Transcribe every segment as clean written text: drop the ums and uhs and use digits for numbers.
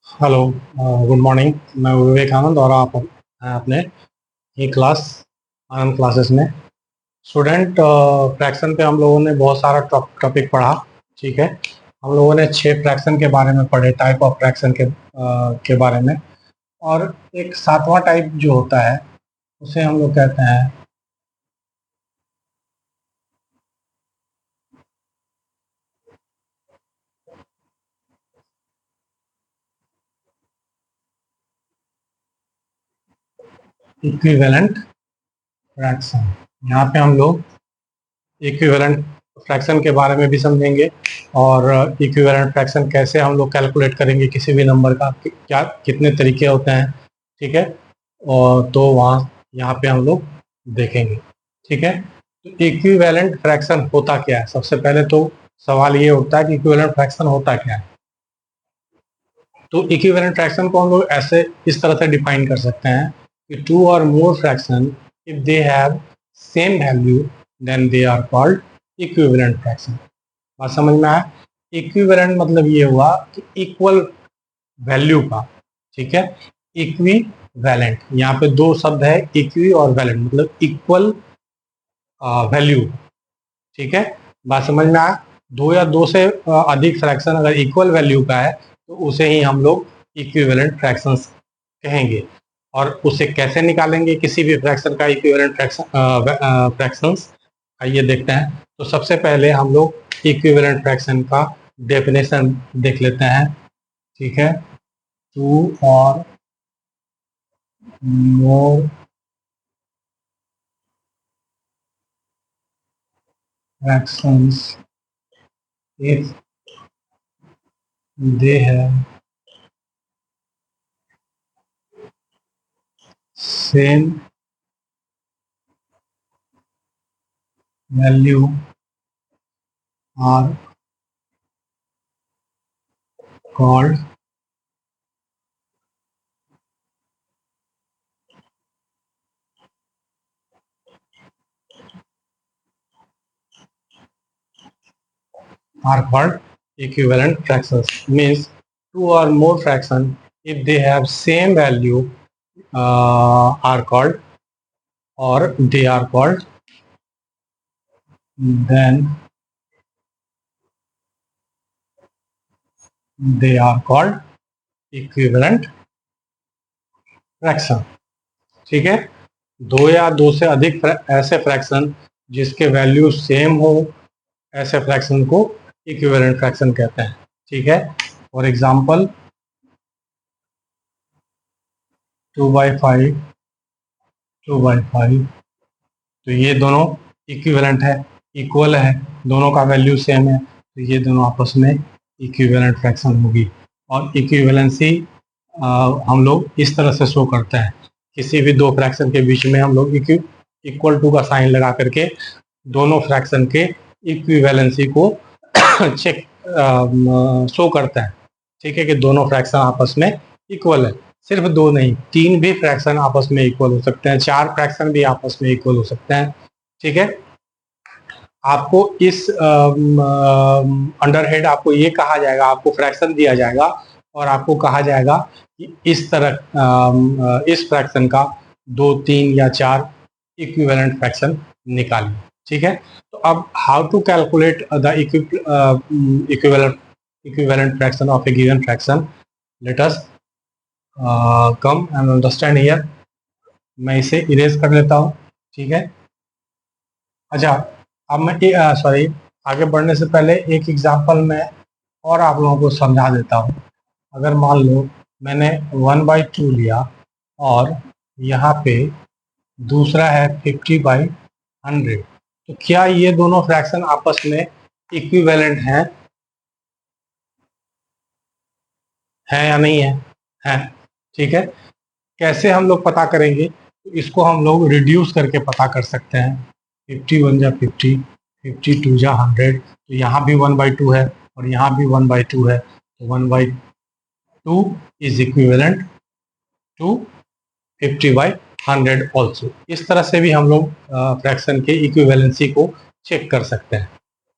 Hello, good morning. मैं विवेक आनंद और आप हैं अपने ही क्लास आनंद क्लासेस में। स्टूडेंट, फ्रैक्शन पे हम लोगों ने बहुत सारा टॉपिक पढ़ा। ठीक है, हम लोगों ने 6 फ्रैक्शन के बारे में पढ़े, टाइप ऑफ फ्रैक्शन के बारे में। और एक सातवां टाइप जो होता है उसे हम लोग कहते हैं इक्विवेलेंट फ्रैक्शन। यहाँ पे हम लोग इक्विवेलेंट फ्रैक्शन के बारे में भी समझेंगे और इक्विवेलेंट फ्रैक्शन कैसे हम लोग कैलकुलेट करेंगे किसी भी नंबर का, क्या कितने तरीके होते हैं। ठीक है, और तो वहाँ यहाँ पे हम लोग देखेंगे। ठीक है, तो इक्विवेलेंट फ्रैक्शन होता क्या है? सबसे पहले तो सवाल ये उठता है कि इक्विवेलेंट फ्रैक्शन होता क्या है। तो इक्विवेलेंट फ्रैक्शन को हम लोग ऐसे इस तरह से डिफाइन कर सकते हैं कि टू और more fraction if they have same value then they are called equivalent fraction. बात समझ में आया? इक्विवेलेंट मतलब ये हुआ कि इक्वल वैल्यू का। ठीक है, इक्वी वैलेंट, यहाँ पे दो शब्द है, इक्वी और वैलेंट, मतलब इक्वल वैल्यू। ठीक है, बात समझ में आया? दो या दो से अधिक फ्रैक्शन अगर इक्वल वैल्यू का है तो उसे ही हम लोग इक्विवेलेंट फ्रैक्शंस कहेंगे। और उसे कैसे निकालेंगे किसी भी फ्रैक्शन का इक्विवेलेंट फ्रैक्शंस, आइए देखते हैं। तो सबसे पहले हम लोग इक्विवेलेंट फ्रैक्शन का डेफिनेशन देख लेते हैं। ठीक है, टू और मोर fractions if they have same value are called equivalent fractions. Means two or more fraction if they have same value are called, or they are called, then they are called equivalent fraction. ठीक है, दो या दो से अधिक ऐसे fraction जिसके value same हो, ऐसे फ्रैक्शन को इक्विवेलेंट फ्रैक्शन कहते हैं। ठीक है, फॉर एग्जांपल 2/5, 2/5, तो ये दोनों इक्विवेलेंट है, इक्वल है, दोनों का वैल्यू सेम है, तो ये दोनों आपस में इक्विवेलेंट फ्रैक्शन होगी। और इक्विवेलेंसी हम लोग इस तरह से शो करते हैं, किसी भी दो फ्रैक्शन के बीच में हम लोग इक्वल टू का साइन लगा करके दोनों फ्रैक्शन के इक्विवेलेंसी को चेक शो करते हैं। ठीक है, कि दोनों फ्रैक्शन आपस में इक्वल है। सिर्फ दो नहीं, तीन भी फ्रैक्शन आपस में इक्वल हो सकते हैं, चार फ्रैक्शन भी आपस में इक्वल हो सकते हैं। ठीक है, आपको इस अंडरहेड आपको ये कहा जाएगा, आपको फ्रैक्शन दिया जाएगा और आपको कहा जाएगा कि इस तरह इस फ्रैक्शन का दो, तीन या चार इक्विवेलेंट फ्रैक्शन निकालिए। ठीक है, तो अब how to calculate the equivalent fraction of a given fraction, let us come and understand here. मैं इसे इरेज कर लेता हूँ। ठीक है, अच्छा, अब मैं सॉरी, आगे बढ़ने से पहले एक एग्जांपल में और आप लोगों को समझा देता हूँ। अगर मान लो मैंने 1/2 लिया और यहाँ पे दूसरा है 50/100, तो क्या ये दोनों फ्रैक्शन आपस में इक्विवेलेंट हैं या नहीं है? ठीक है, कैसे हम लोग पता करेंगे? तो इसको हम लोग रिड्यूस करके पता कर सकते हैं। 50 × 50, 52 × 100, तो यहाँ भी 1/2 है और यहाँ भी 1/2 है, तो 1/2 इज इक्विवेलेंट टू 50/100 ऑल्सो। इस तरह से भी हम लोग फ्रैक्शन के इक्विवेलेंसी को चेक कर सकते हैं।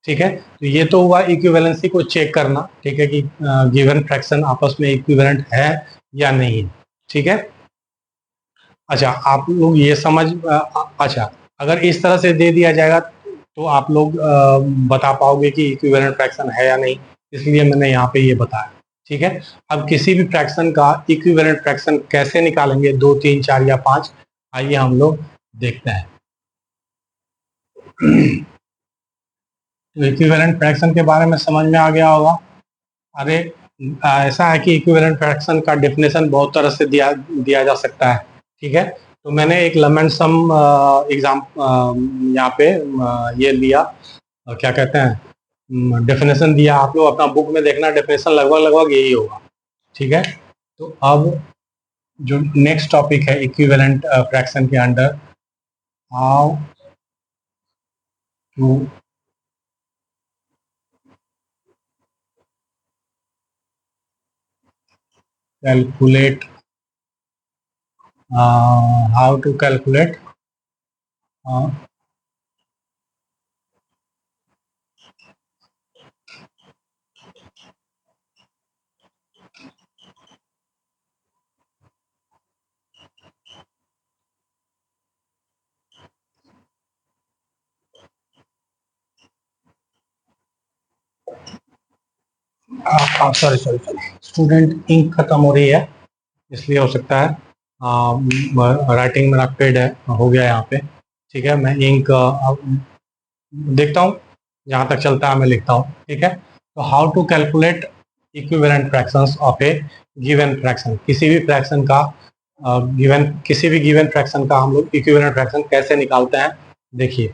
ठीक है, तो ये तो हुआ इक्विवेलेंसी को चेक करना, ठीक है, कि गिवन फ्रैक्शन आपस में इक्विवेलेंट है या नहीं। ठीक है, अच्छा आप लोग ये समझ अच्छा, अगर इस तरह से दे दिया जाएगा तो आप लोग बता पाओगे कि इक्विवेलेंट फ्रैक्शन है या नहीं, इसलिए मैंने यहाँ पे ये बताया। ठीक है, अब किसी भी फ्रैक्शन का इक्विवेलेंट फ्रैक्शन कैसे निकालेंगे, 2, 3, 4 या 5, आइए हम लोग देखते हैं। तो इक्विवेलेंट फ्रैक्शन के बारे में समझ में आ गया होगा। अरे ऐसा है कि इक्विवेलेंट फ्रैक्शन का डेफिनेशन बहुत तरह से दिया जा सकता है। ठीक है, तो मैंने एक लम सम एग्जाम यहाँ पे ये लिया, क्या कहते हैं, डेफिनेशन दिया। आप लोग अपना बुक में देखना, डेफिनेशन लगभग यही होगा। ठीक है, तो अब जो नेक्स्ट टॉपिक है इक्विवेलेंट फ्रैक्शन के under, how to calculate how to calculate sorry sorry sorry, student ink खत्म हो रही है, इसलिए हो सकता है। राइटिंग मेरा पेड है, हो गया यहाँ पे। ठीक है, मैं इंक देखता हूँ, जहाँ तक चलता है मैं लिखता हूँ। ठीक है, तो how to calculate equivalent fractions of a given fraction, किसी भी फ्रैक्शन का किसी भी गिवन फ्रैक्शन का हम लोग इक्विवेलेंट फ्रैक्शन कैसे निकालते हैं, देखिए।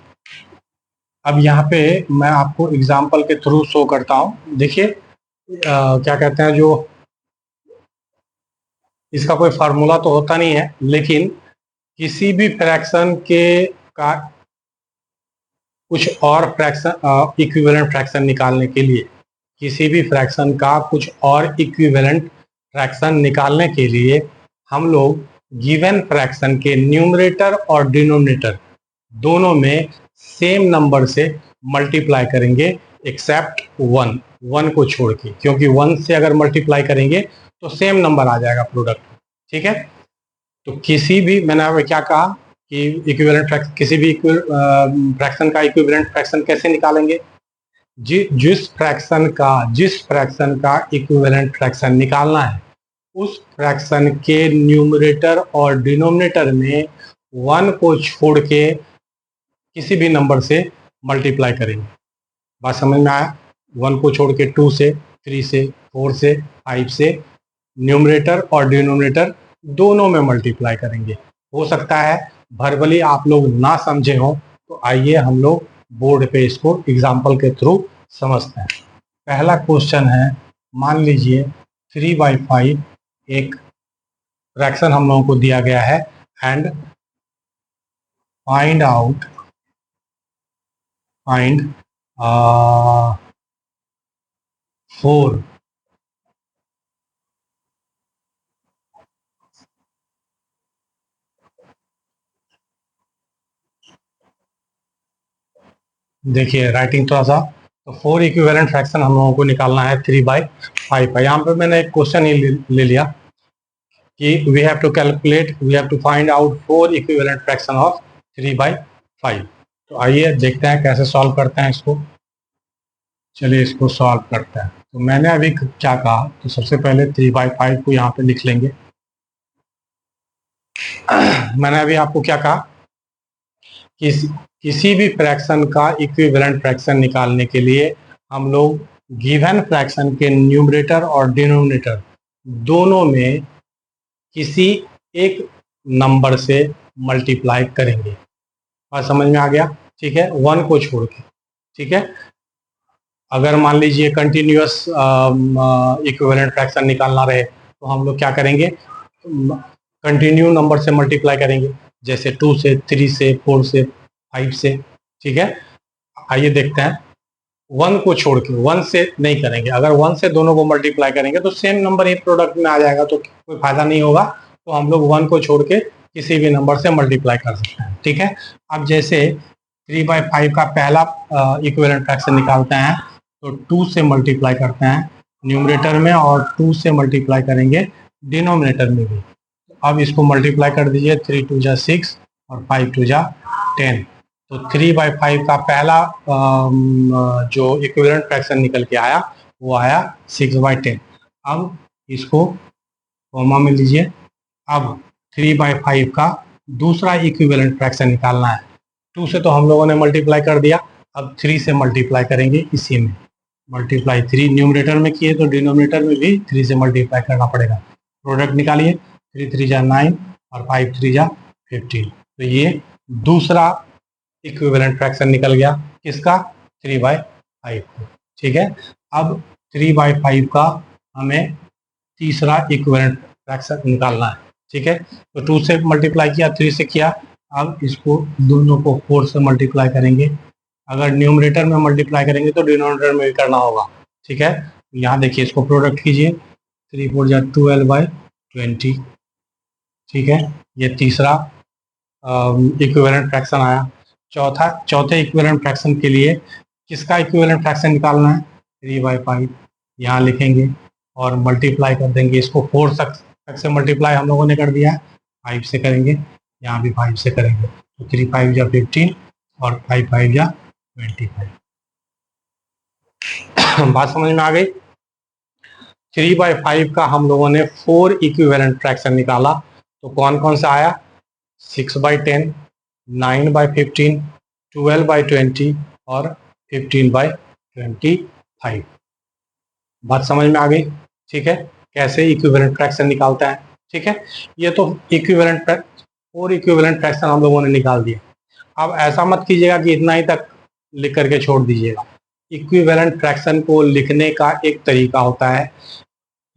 अब यहाँ पे मैं आपको एग्जाम्पल के थ्रू शो करता हूँ। देखिए क्या कहते हैं, जो इसका कोई फार्मूला तो होता नहीं है, लेकिन किसी भी फ्रैक्शन के का कुछ और फ्रैक्शन इक्विवेलेंट फ्रैक्शन निकालने के लिए, किसी भी फ्रैक्शन का कुछ और इक्विवेलेंट फ्रैक्शन निकालने के लिए हम लोग गिवन फ्रैक्शन के न्यूमरेटर और डिनोमिनेटर दोनों में सेम नंबर से मल्टीप्लाई करेंगे, एक्सेप्ट वन को छोड़ के, क्योंकि 1 से अगर मल्टीप्लाई करेंगे तो सेम नंबर आ जाएगा प्रोडक्ट। ठीक है, तो किसी भी, मैंने अब क्या कहा कि इक्विवेलेंट फ्रैक्शन, किसी भी फ्रैक्शन का इक्विवेलेंट फ्रैक्शन कैसे निकालेंगे, जिस फ्रैक्शन का इक्विवेलेंट फ्रैक्शन निकालना है, उस फ्रैक्शन के न्यूमरेटर और डिनोमिनेटर में 1 को छोड़ के किसी भी नंबर से मल्टीप्लाई करेंगे। बात समझ में आया? 1 को छोड़ के 2 से, 3 से, 4 से, 5 से न्यूमरेटर और डिनोमिनेटर दोनों में मल्टीप्लाई करेंगे। हो सकता है वर्बली आप लोग ना समझे हो, तो आइए हम लोग बोर्ड पे इसको एग्जाम्पल के थ्रू समझते हैं। पहला क्वेश्चन है, मान लीजिए 3/5 एक फ्रैक्शन हम लोगों को दिया गया है, एंड फाइंड 4 देखिए राइटिंग थोड़ा सा, तो 4 इक्विवेलेंट फ्रैक्शन हम लोगों को निकालना है 3/5 का। यहाँ पे मैंने एक क्वेश्चन ही ले लिया कि we have to find out 4 equivalent fraction of 3/5। तो आइए देखते हैं कैसे सॉल्व करते हैं इसको। चलिए इसको सॉल्व करते हैं। तो मैंने अभी क्या कहा, तो सबसे पहले 3/5 को यहाँ पे लिख लेंगे। मैंने अभी आपको क्या कहा कि किसी भी फ्रैक्शन का इक्विवेलेंट फ्रैक्शन निकालने के लिए हम लोग गिवन फ्रैक्शन के न्यूमरेटर और डिनोमिनेटर दोनों में किसी एक नंबर से मल्टीप्लाई करेंगे। बात समझ में आ गया? ठीक है, 1 को छोड़ के। ठीक है, अगर मान लीजिए कंटिन्यूअस इक्विवेलेंट फ्रैक्शन निकालना रहे तो हम लोग क्या करेंगे, कंटिन्यू नंबर से मल्टीप्लाई करेंगे, जैसे 2 से, 3 से, 4 से, 5 से। ठीक है, आइए देखते हैं। 1 को छोड़ के, 1 से नहीं करेंगे। अगर 1 से दोनों को मल्टीप्लाई करेंगे तो सेम नंबर ही प्रोडक्ट में आ जाएगा, तो कोई फायदा नहीं होगा। तो हम लोग 1 को छोड़ के किसी भी नंबर से मल्टीप्लाई कर सकते हैं। ठीक है, अब जैसे 3/5 का पहला इक्विवेलेंट फ्रैक्शन निकालते हैं तो 2 से मल्टीप्लाई करते हैं न्यूमरेटर में और 2 से मल्टीप्लाई करेंगे डिनोमिनेटर में भी। अब इसको मल्टीप्लाई कर दीजिए, 3 2 जा 6 और 5 2 जा 10। तो 3/5 का पहला जो इक्विवेलेंट फ्रैक्शन निकल के आया वो आया 6/10। अब इसको कॉमा में लीजिए। अब 3/5 का दूसरा इक्विवेलेंट फ्रैक्शन निकालना है। 2 से तो हम लोगों ने मल्टीप्लाई कर दिया, अब 3 से मल्टीप्लाई करेंगे इसी में। मल्टीप्लाई 3 न्यूमरेटर में किए तो डिनोमिनेटर में भी 3 से मल्टीप्लाई करना पड़ेगा। प्रोडक्ट निकालिए, 3 3 जा 9 और 5 3 जा 15। तो ये दूसरा इक्विवेलेंट फ्रैक्शन निकल गया किसका, 3/5 को। ठीक है, अब 3/5 का हमें तीसरा इक्विवेलेंट फ्रैक्शन निकालना है। ठीक है, तो 2 से मल्टीप्लाई किया, 3 से किया, अब इसको दोनों को 4 से मल्टीप्लाई करेंगे। अगर न्यूमरेटर में मल्टीप्लाई करेंगे तो डिनोमिनेटर में भी करना होगा। ठीक है, यहाँ देखिए, इसको प्रोडक्ट कीजिए, 3 4 जा 12/20। ठीक है, ये तीसरा इक्विवेलेंट फ्रैक्शन आया। चौथे इक्विवेलेंट फ्रैक्शन के लिए किसका इक्विवेलेंट फ्रैक्शन निकालना है, 3/5 यहाँ लिखेंगे और मल्टीप्लाई कर देंगे इसको। 4 तक से मल्टीप्लाई हम लोगों ने कर दिया है, 5 से करेंगे, यहाँ भी 5 से करेंगे। तो 3 5 जा 15 और 5 5 जा 25। बात समझ में आ गई। 3/5 का हम लोगों ने 4 इक्विवेलेंट फ्रैक्शन निकाला, तो कौन कौन सा आया, 6/10, 9/15, 12/20 और 15/25। बात समझ में आ गई। ठीक है, कैसे इक्विवेलेंट फ्रैक्शन निकालता है। ठीक है, ये तो 4 इक्विवेलेंट फ्रैक्शन हम लोगों ने निकाल दिए। अब ऐसा मत कीजिएगा कि इतना ही तक लिख करके छोड़ दीजिएगा। इक्विवेलेंट फ्रैक्शन को लिखने का एक तरीका होता है।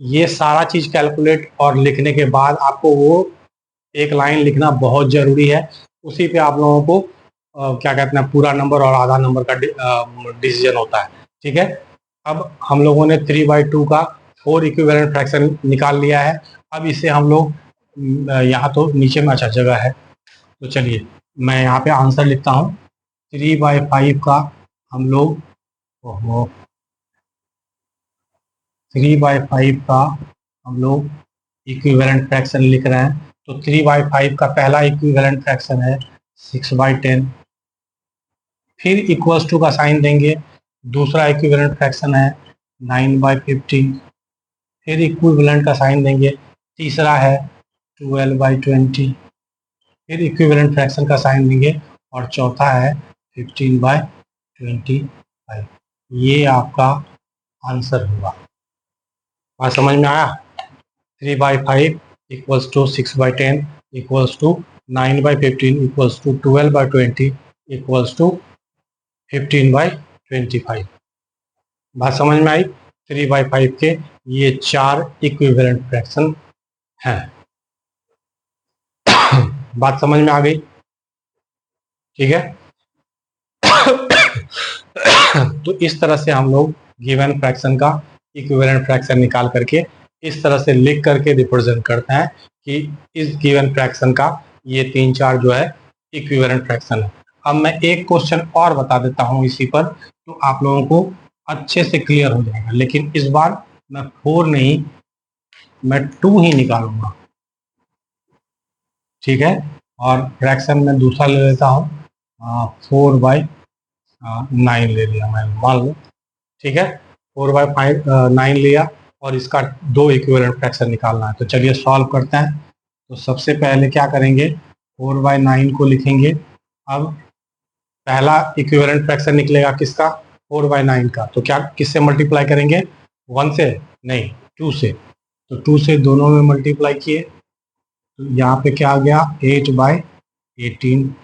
ये सारा चीज कैलकुलेट और लिखने के बाद आपको वो एक लाइन लिखना बहुत जरूरी है। उसी पे आप लोगों को क्या कहते हैं, पूरा नंबर और आधा नंबर का डिसीजन होता है। ठीक है, अब हम लोगों ने 3/2 का 4 इक्विवेलेंट फ्रैक्शन निकाल लिया है। अब इसे हम लोग यहाँ तो नीचे में अच्छा जगह है, तो चलिए मैं यहाँ पे आंसर लिखता हूँ। 3/5 का हम लोग 3/5 का हम लोग इक्विवेलेंट फ्रैक्शन लिख रहे हैं। तो 3/5 का पहला इक्विवेलेंट फ्रैक्शन है 6/10, फिर इक्वल्स टू का साइन देंगे। दूसरा इक्विवेलेंट फ्रैक्शन है 9/15, फिर इक्विवेलेंट का साइन देंगे। तीसरा है 12/20, फिर इक्विवेलेंट फ्रैक्शन का साइन देंगे और चौथा है 15/25। ये आपका आंसर होगा। बात समझ में आया। 3/5 equals to 6/10 equals to 9/15 equals to 12/20 equals to 15/25। बात समझ में आई। 3/5 के ये 4 इक्विवेलेंट फ्रैक्शन हैं। बात समझ में आ गई। ठीक है, तो इस तरह से हम लोग गिवन फ्रैक्शन का इक्विवेलेंट फ्रैक्शन निकाल करके इस तरह से लिख करके रिप्रेजेंट करते हैं कि इस गिवन फ्रैक्शन का ये 3 4 जो है इक्विवेलेंट फ्रैक्शन है। अब मैं एक क्वेश्चन और बता देता हूँ इसी पर, तो आप लोगों को अच्छे से क्लियर हो जाएगा। लेकिन इस बार मैं 4 नहीं, मैं 2 ही निकालूंगा। ठीक है, और फ्रैक्शन में दूसरा ले लेता हूँ, 4/9 ले लिया मैं, मान लो। ठीक है, 4/9 लिया और इसका 2 इक्विवेलेंट फ्रैक्शन निकालना है। तो चलिए सॉल्व करते हैं। तो सबसे पहले क्या करेंगे, 4/9 को लिखेंगे। अब पहला इक्विवेलेंट फ्रैक्शन निकलेगा किसका, 4/9 का। तो क्या किससे मल्टीप्लाई करेंगे, 1 से नहीं, 2 से। तो 2 से दोनों में मल्टीप्लाई किए, तो यहाँ पे क्या आ गया, 8/18।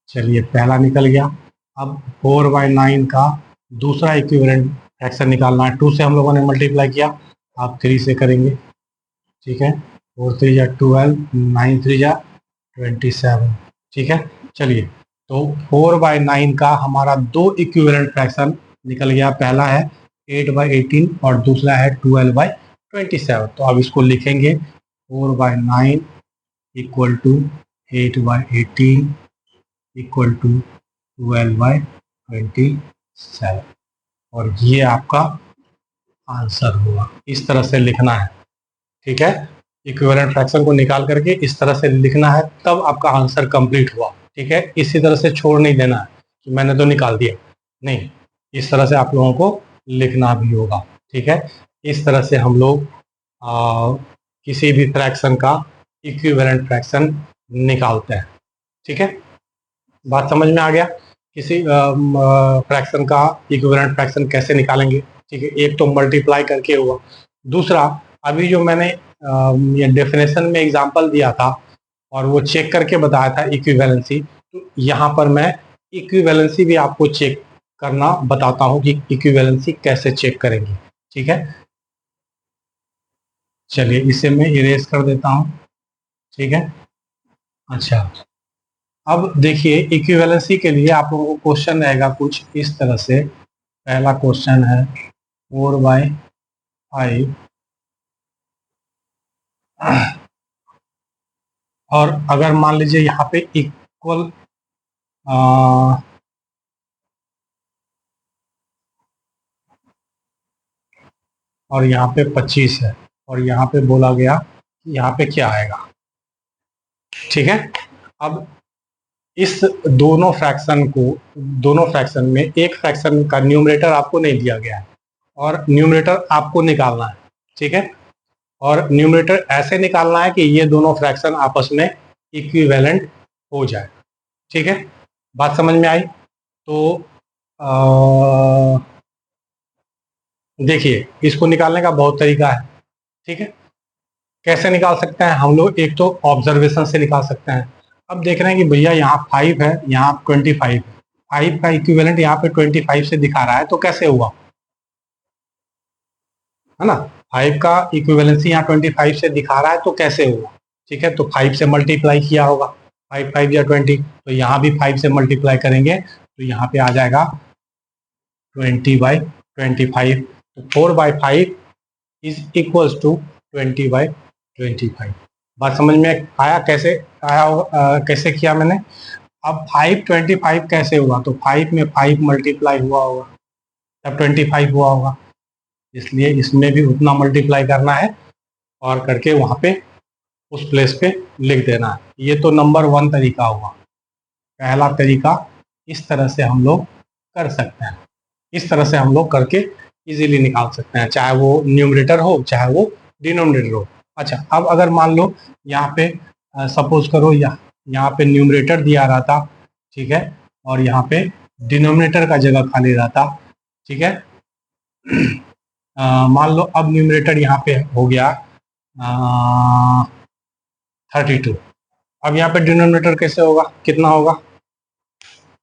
चलिए पहला निकल गया। अब 4/9 का दूसरा इक्विवेलेंट फ्रैक्शन निकालना है। 2 से हम लोगों ने मल्टीप्लाई किया, आप 3 से करेंगे। ठीक है, 4 3 जा 12, 9 3 जा 27। ठीक है, चलिए तो 4/9 का हमारा 2 इक्विवेलेंट फ्रैक्शन निकल गया। पहला है 8/18 और दूसरा है 12/27। तो अब इसको लिखेंगे, 4/9 इक्वल टू 8/18 इक्वल टू 12/27 और ये आपका आंसर होगा। इस तरह से लिखना है, ठीक है। इक्विवेलेंट फ्रैक्शन को निकाल करके इस तरह से लिखना है, तब आपका आंसर कंप्लीट हुआ, ठीक है। इसी तरह से छोड़ नहीं देना है कि मैंने तो निकाल दिया, नहीं, इस तरह से आप लोगों को लिखना भी होगा, ठीक है। इस तरह से हम लोग किसी भी फ्रैक्शन का इक्विवेलेंट फ्रैक्शन निकालते हैं, ठीक है। बात समझ में आ गया? किसी फ्रैक्शन का इक्विवेलेंट फ्रैक्शन कैसे निकालेंगे, ठीक है। एक तो मल्टीप्लाई करके हुआ, दूसरा अभी जो मैंने ये डेफिनेशन में एग्जांपल दिया था और वो चेक करके बताया था इक्विवेलेंसी, तो यहाँ पर मैं इक्विवेलेंसी भी आपको चेक करना बताता हूँ कि इक्विवेलेंसी कैसे चेक करेंगे, ठीक है। चलिए इसे मैं इरेज कर देता हूँ, ठीक है। अच्छा, अब देखिए इक्विवेलेंसी के लिए आप लोगों को क्वेश्चन रहेगा कुछ इस तरह से। पहला क्वेश्चन है 4/5 और अगर मान लीजिए यहाँ पे इक्वल और यहाँ पे 25 है और यहाँ पे बोला गया कि यहाँ पे क्या आएगा, ठीक है। अब इस दोनों फ्रैक्शन में एक फ्रैक्शन का न्यूमरेटर आपको नहीं दिया गया है और न्यूमरेटर आपको निकालना है, ठीक है। और न्यूमरेटर ऐसे निकालना है कि ये दोनों फ्रैक्शन आपस में इक्विवेलेंट हो जाए, ठीक है। बात समझ में आई? तो देखिए इसको निकालने का बहुत तरीका है, ठीक है। कैसे निकाल सकते हैं हम लोग? एक तो ऑब्जर्वेशन से निकाल सकते हैं। अब देख रहे हैं कि भैया यहाँ 5 है, यहाँ 25 है, 5 का इक्विवेलेंट यहाँ पे 25 से दिखा रहा है, तो कैसे हुआ, है ना। 5 का इक्विवेलेंसी यहाँ 25 से दिखा रहा है, तो कैसे हुआ, ठीक है। तो 5 से मल्टीप्लाई किया होगा, 5 5 या 20, तो यहाँ भी 5 से मल्टीप्लाई करेंगे तो यहाँ पे आ जाएगा 20/25। तो 4/5 इज इक्वल्स टू 20/25। बात समझ में आया? कैसे आया कैसे किया मैंने? अब 5/25 कैसे हुआ? तो 5 में 5 मल्टीप्लाई हुआ होगा तब 25 हुआ होगा, इसलिए इसमें भी उतना मल्टीप्लाई करना है और करके वहाँ पे उस प्लेस पे लिख देना है। ये तो नंबर 1 तरीका हुआ। पहला तरीका इस तरह से हम लोग कर सकते हैं, इस तरह से हम लोग करके इजीली निकाल सकते हैं, चाहे वो न्यूमरेटर हो चाहे वो डिनोमिनेटर हो। अच्छा, अब अगर मान लो यहाँ पे सपोज करो यहाँ पे न्यूमरेटर दिया रहता, ठीक है, और यहाँ पे डिनोमिनेटर का जगह खाली रहता, ठीक है। मान लो अब न्यूमरेटर यहाँ पे हो गया 32। अब यहाँ पे डिनोमिनेटर कैसे होगा, कितना होगा,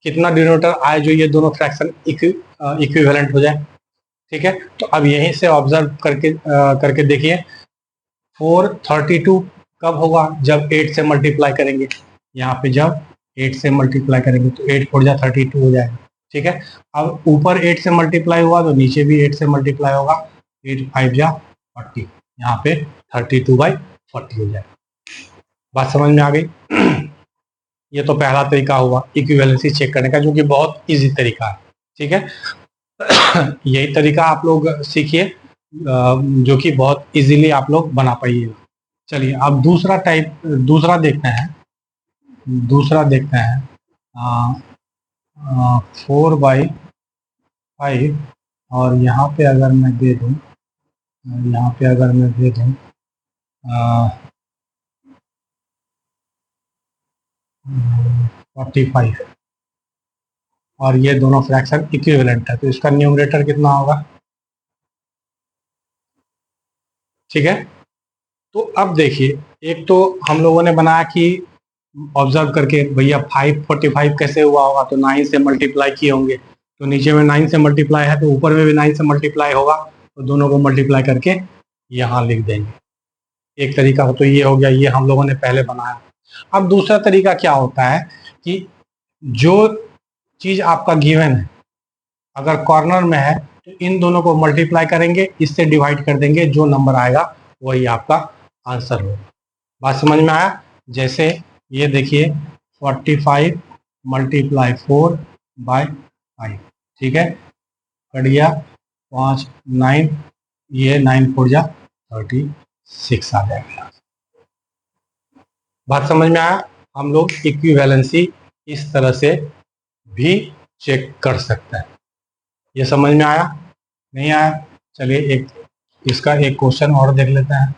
कितना डिनोमिनेटर आए जो ये दोनों फ्रैक्शन इक्विवेलेंट हो जाए, ठीक है। तो अब यहीं से ऑब्जर्व करके देखिए 432 कब होगा? जब 8 से मल्टीप्लाई करेंगे। यहाँ पे जब 8 से मल्टीप्लाई करेंगे तो 8 4 जा 32 हो जाएगा, ठीक है। अब ऊपर 8 से मल्टीप्लाई हुआ तो नीचे भी 8 से मल्टीप्लाई होगा, 8 5 जा 40, यहाँ पे 32/40 हो जाएगा। बात समझ में आ गई? ये तो पहला तरीका हुआ इक्विवेलेंसी चेक करने का, जो कि बहुत इजी तरीका है, ठीक है। यही तरीका आप लोग सीखिए जो कि बहुत इजीली आप लोग बना पाइएगा। चलिए अब दूसरा देखते हैं 4/5 और यहाँ पे अगर मैं दे दूँ 45 और ये दोनों फ्रैक्शन इक्विवेलेंट है, तो इसका न्यूमरेटर कितना होगा, ठीक है। तो अब देखिए एक तो हम लोगों ने बनाया कि ऑब्जर्व करके भैया 545 कैसे हुआ होगा, तो 9 से मल्टीप्लाई किए होंगे, तो नीचे में 9 से मल्टीप्लाई है तो ऊपर में भी 9 से मल्टीप्लाई होगा, तो दोनों को मल्टीप्लाई करके यहाँ लिख देंगे। एक तरीका तो ये हो गया, ये हम लोगों ने पहले बनाया। अब दूसरा तरीका क्या होता है कि जो चीज आपका गिवन है अगर कॉर्नर में है तो इन दोनों को मल्टीप्लाई करेंगे, इससे डिवाइड कर देंगे, जो नंबर आएगा वही आपका आंसर होगा। बात समझ में आया? जैसे ये देखिए 45 × 4 बाय 5, ठीक है, कट गया 5 9, ये 9 4 जा 36 आ जाएगा। बात समझ में आया? हम लोग इक्विवेलेंसी इस तरह से भी चेक कर सकते हैं। ये समझ में आया? नहीं आया? चलिए एक इसका एक क्वेश्चन और देख लेते हैं।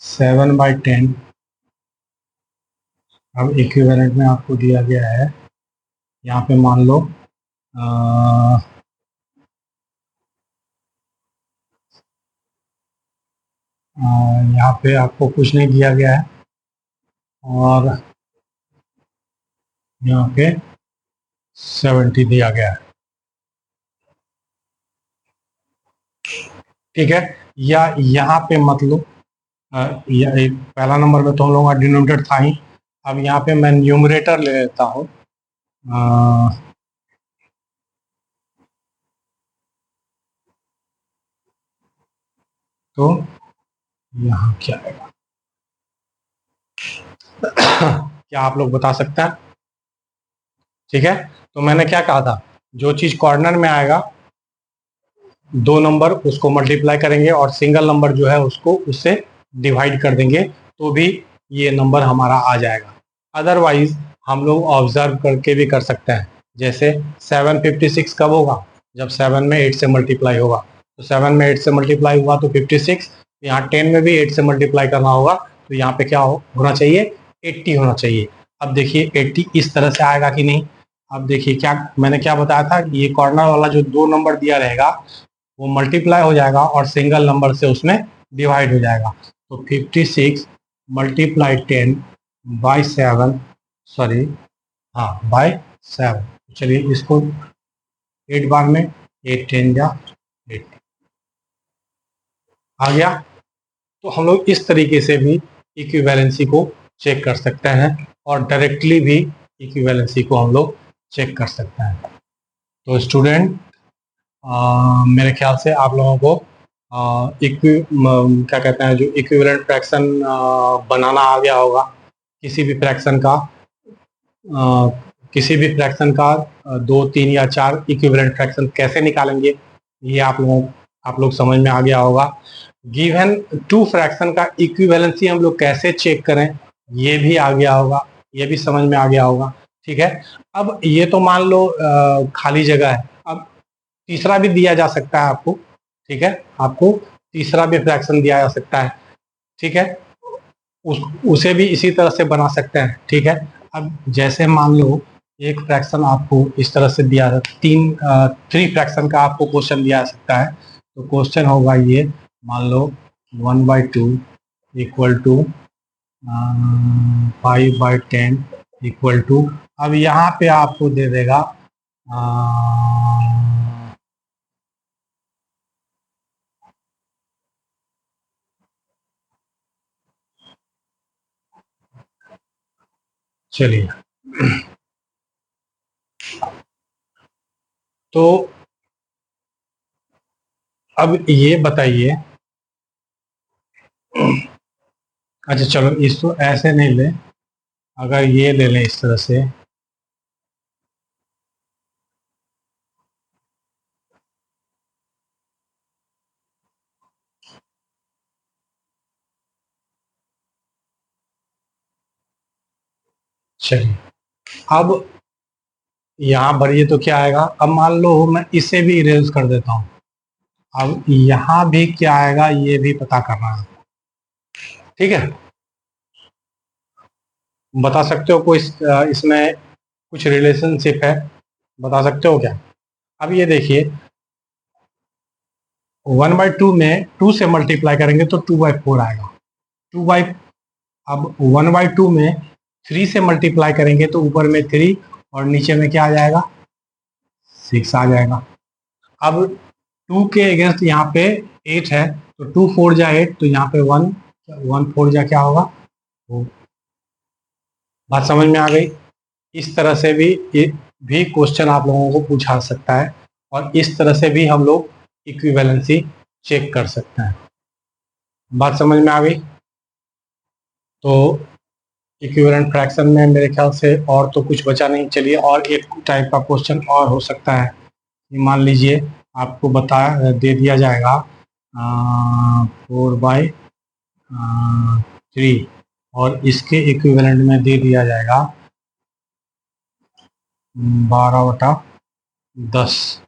7/10 अब इक्विवेलेंट में आपको दिया गया है, यहाँ पे मान लो यहाँ पे आपको कुछ नहीं दिया गया है और यहाँ पे 70 दिया गया है, ठीक है। या यहाँ पे मतलब पहला नंबर में तो हम लोगों का डिनोमिनेटर था ही, अब यहाँ पे मैं न्यूमरेटर ले लेता हूँ। तो यहाँ क्या आएगा? क्या आप लोग बता सकते हैं? ठीक है, तो मैंने क्या कहा था, जो चीज कॉर्नर में आएगा 2 नंबर उसको मल्टीप्लाई करेंगे और सिंगल नंबर जो है उसको उससे डिवाइड कर देंगे तो भी ये नंबर हमारा आ जाएगा। अदरवाइज हम लोग ऑब्जर्व करके भी कर सकते हैं, जैसे 756 कब होगा? जब 7 में 8 से मल्टीप्लाई होगा, तो 7 में 8 से मल्टीप्लाई हुआ तो 56, यहाँ 10 में भी 8 से मल्टीप्लाई करना होगा तो यहाँ पे क्या होना चाहिए? 80 होना चाहिए। अब देखिए 80 इस तरह से आएगा कि नहीं? अब देखिए क्या मैंने क्या बताया था, ये कॉर्नर वाला जो 2 नंबर दिया रहेगा वो मल्टीप्लाई हो जाएगा और सिंगल नंबर से उसमें डिवाइड हो जाएगा। तो 56 मल्टीप्लाई 10 बाई 7, सॉरी हाँ बाई 7, चलिए इसको 8 बार में 8 10 जा 8 आ गया। तो हम लोग इस तरीके से भी इक्विवेलेंसी को चेक कर सकते हैं और डायरेक्टली भी इक्विवेलेंसी को हम लोग चेक कर सकते हैं। तो स्टूडेंट मेरे ख्याल से आप लोगों को क्या कहते हैं, जो इक्विवेलेंट फ्रैक्शन बनाना आ गया होगा। किसी भी फ्रैक्शन का किसी भी फ्रैक्शन का 2 3 या 4 इक्विवेलेंट फ्रैक्शन कैसे निकालेंगे, ये आप लोग समझ में आ गया होगा। गिवन 2 फ्रैक्शन का इक्विवेलेंसी हम लोग कैसे चेक करें, ये भी आ गया होगा, ये भी समझ में आ गया होगा, ठीक है। अब ये तो मान लो खाली जगह है, अब तीसरा भी दिया जा सकता है आपको, ठीक है, आपको तीसरा भी फ्रैक्शन दिया जा सकता है, ठीक है, उसे भी इसी तरह से बना सकते हैं, ठीक है। अब जैसे मान लो एक फ्रैक्शन आपको इस तरह से दिया था, 3 फ्रैक्शन का आपको क्वेश्चन दिया जा सकता है, तो क्वेश्चन होगा ये, मान लो 1/2 इक्वल टू 5/10 इक्वल टू, अब यहाँ पे आपको दे देगा चलिए तो अब ये बताइए, अच्छा चलो इसको ऐसे नहीं ले, अगर ये ले लें इस तरह से, चलिए अब यहाँ भरिए तो क्या आएगा, अब मान लो मैं इसे भी इरेज कर देता हूँ, अब यहाँ भी क्या आएगा ये भी पता करना है, ठीक है। बता सकते हो कोई इसमें कुछ रिलेशनशिप है, बता सकते हो क्या? अब ये देखिए 1/2 में 2 से मल्टीप्लाई करेंगे तो 2/4 आएगा, 2 बाई, अब 1/2 में 3 से मल्टीप्लाई करेंगे तो ऊपर में 3 और नीचे में क्या आ जाएगा, 6 आ जाएगा। अब 2 के अगेंस्ट यहाँ पे 8 है, तो 2 4 जा 8, तो यहाँ पे 1 4 जा क्या होगा, वो बात समझ में आ गई। इस तरह से भी क्वेश्चन आप लोगों को पूछा सकता है और इस तरह से भी हम लोग इक्विवेलेंसी चेक कर सकते हैं। बात समझ में आ गई? तो इक्विवेलेंट फ्रैक्शन में मेरे ख्याल से और तो कुछ बचा नहीं। चलिए और एक टाइप का क्वेश्चन और हो सकता है। मान लीजिए आपको दे दिया जाएगा 4/3 और इसके इक्विवेलेंट में दे दिया जाएगा 12/10।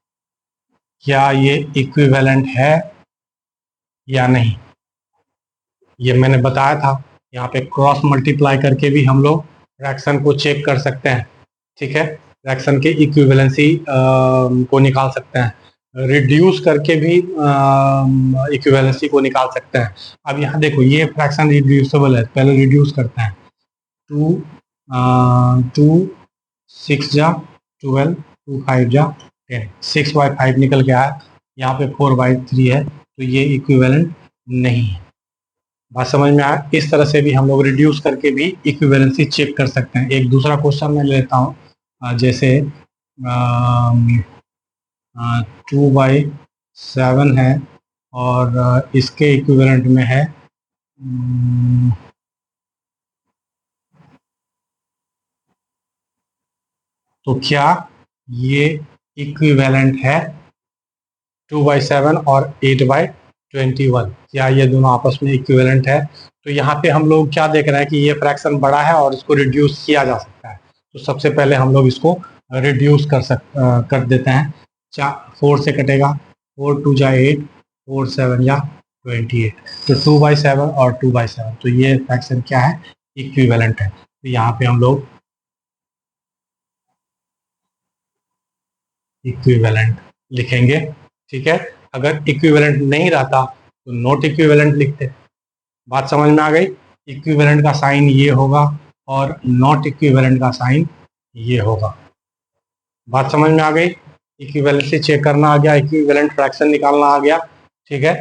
क्या ये इक्विवेलेंट है या नहीं? ये मैंने बताया था, यहाँ पे क्रॉस मल्टीप्लाई करके भी हम लोग फ्रैक्शन को चेक कर सकते हैं। ठीक है, फ्रैक्शन के इक्विवेलेंसी को निकाल सकते हैं, रिड्यूस करके भी इक्विवेलेंसी को निकाल सकते हैं। अब यहाँ देखो, ये फ्रैक्शन रिड्यूसेबल है, पहले रिड्यूस करते हैं। 2 6 जा 12, 2 5 जा 10, 6/5 निकल के आया। यहाँ पे 4/3 है, तो ये इक्विवेलेंट नहीं है। बात समझ में आया? इस तरह से भी हम लोग रिड्यूस करके भी इक्विवेलेंसी चेक कर सकते हैं। एक दूसरा क्वेश्चन मैं लेता हूँ, जैसे 2/7 है और इसके इक्विवेलेंट में है तो क्या ये इक्विवेलेंट है 2/7 और 8/21? क्या ये दोनों आपस में इक्विवेलेंट है? तो यहाँ पे हम लोग क्या देख रहे हैं कि ये फ्रैक्शन बड़ा है और इसको रिड्यूस किया जा सकता है। तो सबसे पहले हम लोग इसको रिड्यूस कर देते हैं। 4 से कटेगा, 4 2 जा 8, 4 7 जा 28, तो 2/7 और 2/7, तो ये फ्रैक्शन क्या है? इक्विवेलेंट है। तो यहाँ पे हम लोग इक्विवेलेंट लिखेंगे। ठीक है, अगर इक्विवेलेंट नहीं रहता तो नॉट इक्विवेलेंट लिखते। बात समझ में आ गई? इक्विवेलेंट का साइन ये होगा और नॉट इक्विवेलेंट का साइन ये होगा। बात समझ में आ गई? इक्विवेलेंसी चेक करना आ गया, इक्विवेलेंट फ्रैक्शन निकालना आ गया। ठीक है,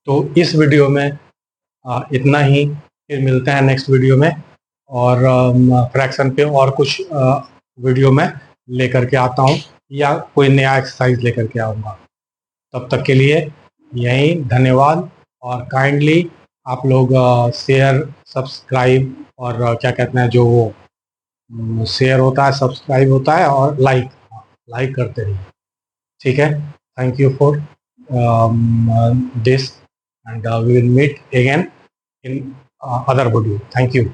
तो इस वीडियो में इतना ही। फिर मिलते हैं नेक्स्ट वीडियो में, और फ्रैक्शन पे और कुछ वीडियो में लेकर के आता हूँ, या कोई नया एक्सरसाइज लेकर के आऊँगा। तब तक के लिए यही, धन्यवाद। और काइंडली आप लोग शेयर, सब्सक्राइब और क्या कहते हैं, जो वो शेयर होता है, सब्सक्राइब होता है, और लाइक करते रहिए। ठीक है, thank you for this, and we will meet again in other video. Thank you.